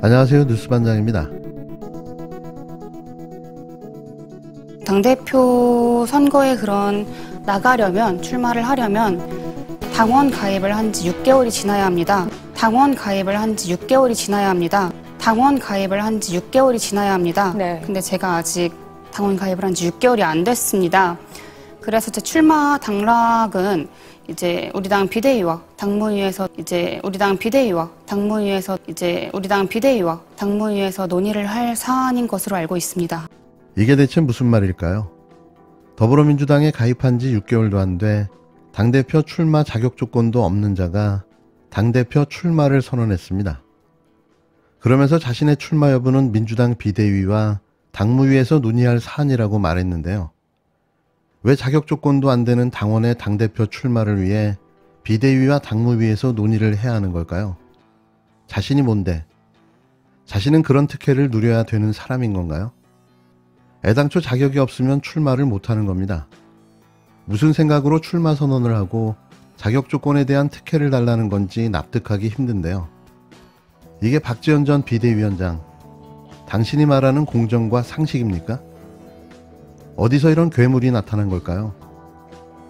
안녕하세요. 뉴스반장입니다. 당대표 선거에 출마를 하려면 당원 가입을 한 지 6개월이 지나야 합니다. 당원 가입을 한 지 6개월이 지나야 합니다. 당원 가입을 한 지 6개월이 지나야 합니다. 네. 근데 제가 아직 당원 가입을 한 지 6개월이 안 됐습니다. 그래서 제 출마 당락은 이제 우리 당 비대위와 당무위에서 논의를 할 사안인 것으로 알고 있습니다. 이게 대체 무슨 말일까요? 더불어민주당에 가입한 지 6개월도 안 돼 당대표 출마 자격 조건도 없는 자가 당대표 출마를 선언했습니다. 그러면서 자신의 출마 여부는 민주당 비대위와 당무위에서 논의할 사안이라고 말했는데요. 왜 자격 조건도 안 되는 당원의 당대표 출마를 위해 비대위와 당무위에서 논의를 해야 하는 걸까요? 자신이 뭔데? 자신은 그런 특혜를 누려야 되는 사람인 건가요? 애당초 자격이 없으면 출마를 못하는 겁니다. 무슨 생각으로 출마 선언을 하고 자격 조건에 대한 특혜를 달라는 건지 납득하기 힘든데요. 이게 박지원 전 비대위원장, 당신이 말하는 공정과 상식입니까? 어디서 이런 괴물이 나타난 걸까요?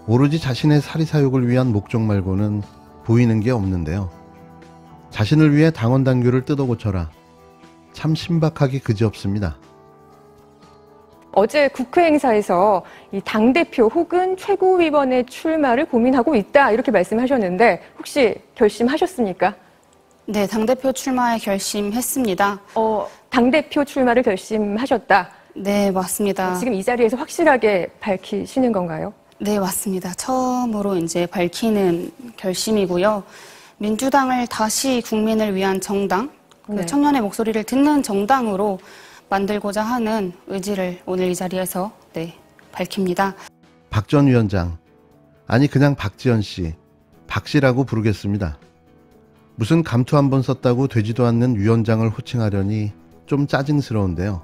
오로지 자신의 사리사욕을 위한 목적 말고는 보이는 게 없는데요. 자신을 위해 당원 당규를 뜯어고쳐라. 참 신박하기 그지없습니다. 어제 국회 행사에서 이 당대표 혹은 최고위원의 출마를 고민하고 있다 이렇게 말씀하셨는데 혹시 결심하셨습니까? 네, 당대표 출마에 결심했습니다. 당대표 출마를 결심하셨다? 네, 맞습니다. 지금 이 자리에서 확실하게 밝히시는 건가요? 네, 맞습니다. 처음으로 이제 밝히는 결심이고요. 민주당을 다시 국민을 위한 정당, 네. 청년의 목소리를 듣는 정당으로 만들고자 하는 의지를 오늘 이 자리에서 밝힙니다. 박 전 위원장, 아니 그냥 박지원 씨, 박 씨라고 부르겠습니다. 무슨 감투 한 번 썼다고 되지도 않는 위원장을 호칭하려니 좀 짜증스러운데요.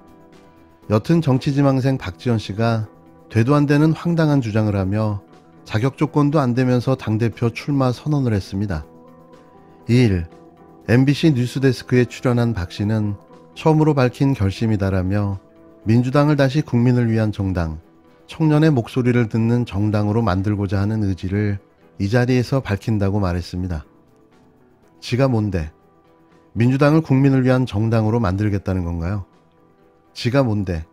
여튼 정치지망생 박지원 씨가 되도 안 되는 황당한 주장을 하며 자격 조건도 안 되면서 당대표 출마 선언을 했습니다. 2일 MBC 뉴스데스크에 출연한 박 씨는 처음으로 밝힌 결심이다라며 민주당을 다시 국민을 위한 정당, 청년의 목소리를 듣는 정당으로 만들고자 하는 의지를 이 자리에서 밝힌다고 말했습니다. 지가 뭔데? 민주당을 국민을 위한 정당으로 만들겠다는 건가요? 지가 뭔데?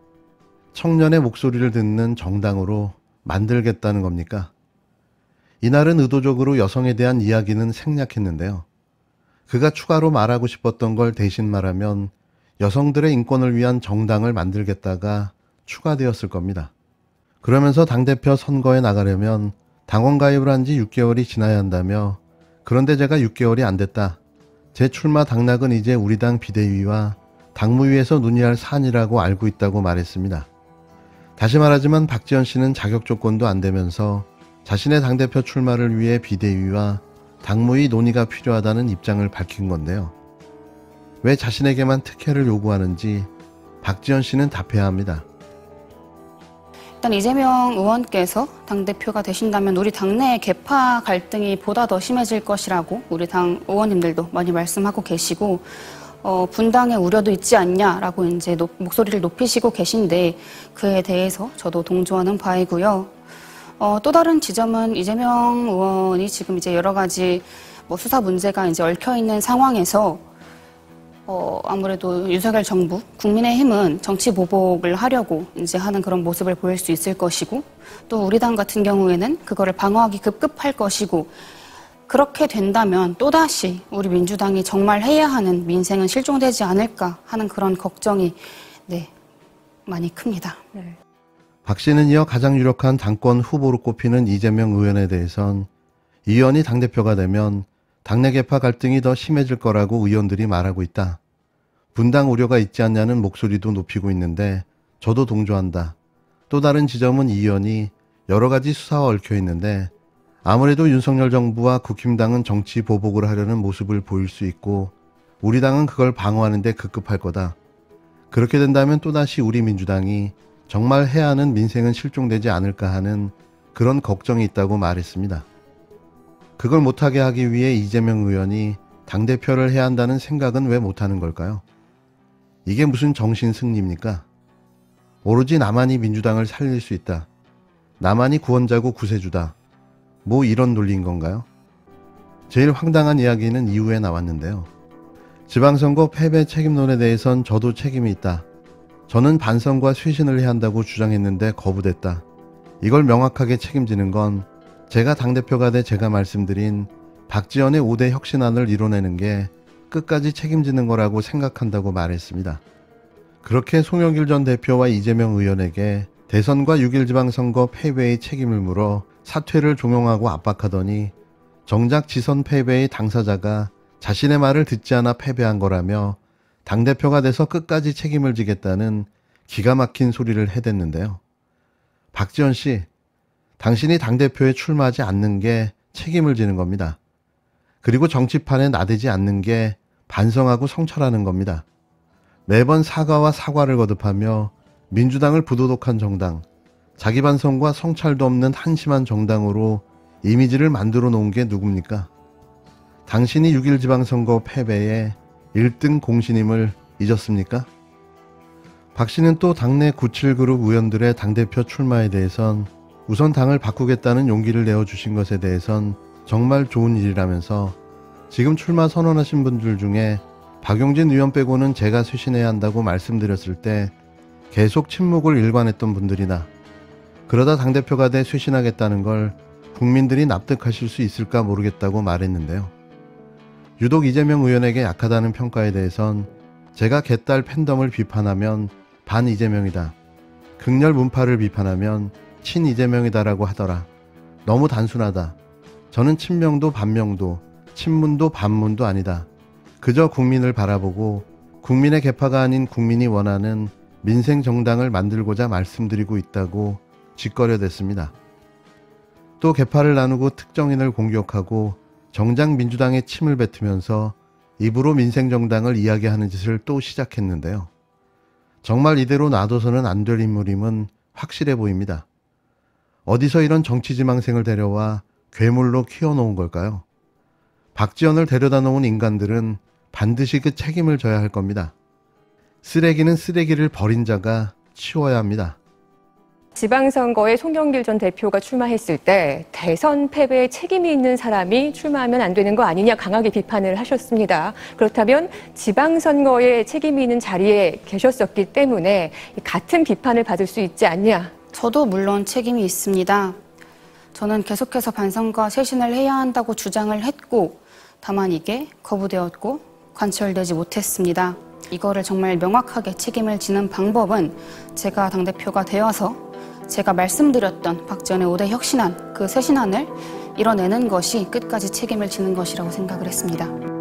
청년의 목소리를 듣는 정당으로 만들겠다는 겁니까? 이날은 의도적으로 여성에 대한 이야기는 생략했는데요. 그가 추가로 말하고 싶었던 걸 대신 말하면 여성들의 인권을 위한 정당을 만들겠다가 추가되었을 겁니다. 그러면서 당대표 선거에 나가려면 당원 가입을 한 지 6개월이 지나야 한다며 그런데 제가 6개월이 안 됐다. 제 출마 당락은 이제 우리 당 비대위와 당무위에서 논의할 사안이라고 알고 있다고 말했습니다. 다시 말하지만 박지원 씨는 자격 조건도 안 되면서 자신의 당대표 출마를 위해 비대위와 당무위 논의가 필요하다는 입장을 밝힌 건데요. 왜 자신에게만 특혜를 요구하는지 박지원 씨는 답해야 합니다. 일단 이재명 의원께서 당대표가 되신다면 우리 당내 계파 갈등이 보다 더 심해질 것이라고 우리 당 의원님들도 많이 말씀하고 계시고 분당의 우려도 있지 않냐라고 이제 목소리를 높이시고 계신데 그에 대해서 저도 동조하는 바이고요. 또 다른 지점은 이재명 의원이 지금 이제 여러 가지 수사 문제가 이제 얽혀 있는 상황에서 아무래도 윤석열 정부, 국민의힘은 정치 보복을 하려고 이제 하는 그런 모습을 보일 수 있을 것이고 또 우리 당 같은 경우에는 그거를 방어하기 급급할 것이고 그렇게 된다면 또다시 우리 민주당이 정말 해야 하는 민생은 실종되지 않을까 하는 그런 걱정이 많이 큽니다. 네. 박 씨는 이어 가장 유력한 당권 후보로 꼽히는 이재명 의원에 대해선 이 의원이 당대표가 되면 당내 계파 갈등이 더 심해질 거라고 의원들이 말하고 있다. 분당 우려가 있지 않냐는 목소리도 높이고 있는데 저도 동조한다. 또 다른 지점은 이 의원이 여러 가지 수사와 얽혀 있는데 아무래도 윤석열 정부와 국힘당은 정치 보복을 하려는 모습을 보일 수 있고 우리 당은 그걸 방어하는 데 급급할 거다. 그렇게 된다면 또다시 우리 민주당이 정말 해야 하는 민생은 실종되지 않을까 하는 그런 걱정이 있다고 말했습니다. 그걸 못하게 하기 위해 이재명 의원이 당대표를 해야 한다는 생각은 왜 못하는 걸까요? 이게 무슨 정신승리입니까? 오로지 나만이 민주당을 살릴 수 있다. 나만이 구원자고 구세주다. 뭐 이런 논리인 건가요? 제일 황당한 이야기는 이후에 나왔는데요. 지방선거 패배 책임론에 대해선 저도 책임이 있다. 저는 반성과 쇄신을 해야 한다고 주장했는데 거부됐다. 이걸 명확하게 책임지는 건 제가 당대표가 돼 제가 말씀드린 박지원의 5대 혁신안을 이뤄내는 게 끝까지 책임지는 거라고 생각한다고 말했습니다. 그렇게 송영길 전 대표와 이재명 의원에게 대선과 6.1 지방선거 패배의 책임을 물어 사퇴를 종용하고 압박하더니 정작 지선 패배의 당사자가 자신의 말을 듣지 않아 패배한 거라며 당대표가 돼서 끝까지 책임을 지겠다는 기가 막힌 소리를 해댔는데요. 박지원 씨, 당신이 당대표에 출마하지 않는 게 책임을 지는 겁니다. 그리고 정치판에 나대지 않는 게 반성하고 성찰하는 겁니다. 매번 사과와 사과를 거듭하며 민주당을 부도덕한 정당, 자기 반성과 성찰도 없는 한심한 정당으로 이미지를 만들어 놓은 게 누굽니까? 당신이 6.1 지방선거 패배의 1등 공신임을 잊었습니까? 박 씨는 또 당내 97그룹 의원들의 당대표 출마에 대해선 우선 당을 바꾸겠다는 용기를 내어주신 것에 대해선 정말 좋은 일이라면서 지금 출마 선언하신 분들 중에 박용진 의원 빼고는 제가 쇄신해야 한다고 말씀드렸을 때 계속 침묵을 일관했던 분들이나 그러다 당대표가 돼 쇄신하겠다는 걸 국민들이 납득하실 수 있을까 모르겠다고 말했는데요. 유독 이재명 의원에게 약하다는 평가에 대해선 제가 개딸 팬덤을 비판하면 반 이재명이다. 극렬 문파를 비판하면 친 이재명이다라고 하더라. 너무 단순하다. 저는 친명도 반명도 친문도 반문도 아니다. 그저 국민을 바라보고 국민의 계파가 아닌 국민이 원하는 민생 정당을 만들고자 말씀드리고 있다고 짓거려댔습니다. 또 계파를 나누고 특정인을 공격하고 정작 민주당에 침을 뱉으면서 입으로 민생 정당을 이야기하는 짓을 또 시작했는데요. 정말 이대로 놔둬서는 안 될 인물임은 확실해 보입니다. 어디서 이런 정치지망생을 데려와 괴물로 키워놓은 걸까요? 박지원을 데려다 놓은 인간들은 반드시 그 책임을 져야 할 겁니다. 쓰레기는 쓰레기를 버린 자가 치워야 합니다. 지방선거에 송영길 전 대표가 출마했을 때 대선 패배에 책임이 있는 사람이 출마하면 안 되는 거 아니냐 강하게 비판을 하셨습니다. 그렇다면 지방선거에 책임이 있는 자리에 계셨었기 때문에 같은 비판을 받을 수 있지 않냐? 저도 물론 책임이 있습니다. 저는 계속해서 반성과 쇄신을 해야 한다고 주장을 했고 다만 이게 거부되었고 관철되지 못했습니다. 이거를 정말 명확하게 책임을 지는 방법은 제가 당대표가 되어서 제가 말씀드렸던 박지원의 5대 혁신안, 그 쇄신안을 이뤄내는 것이 끝까지 책임을 지는 것이라고 생각을 했습니다.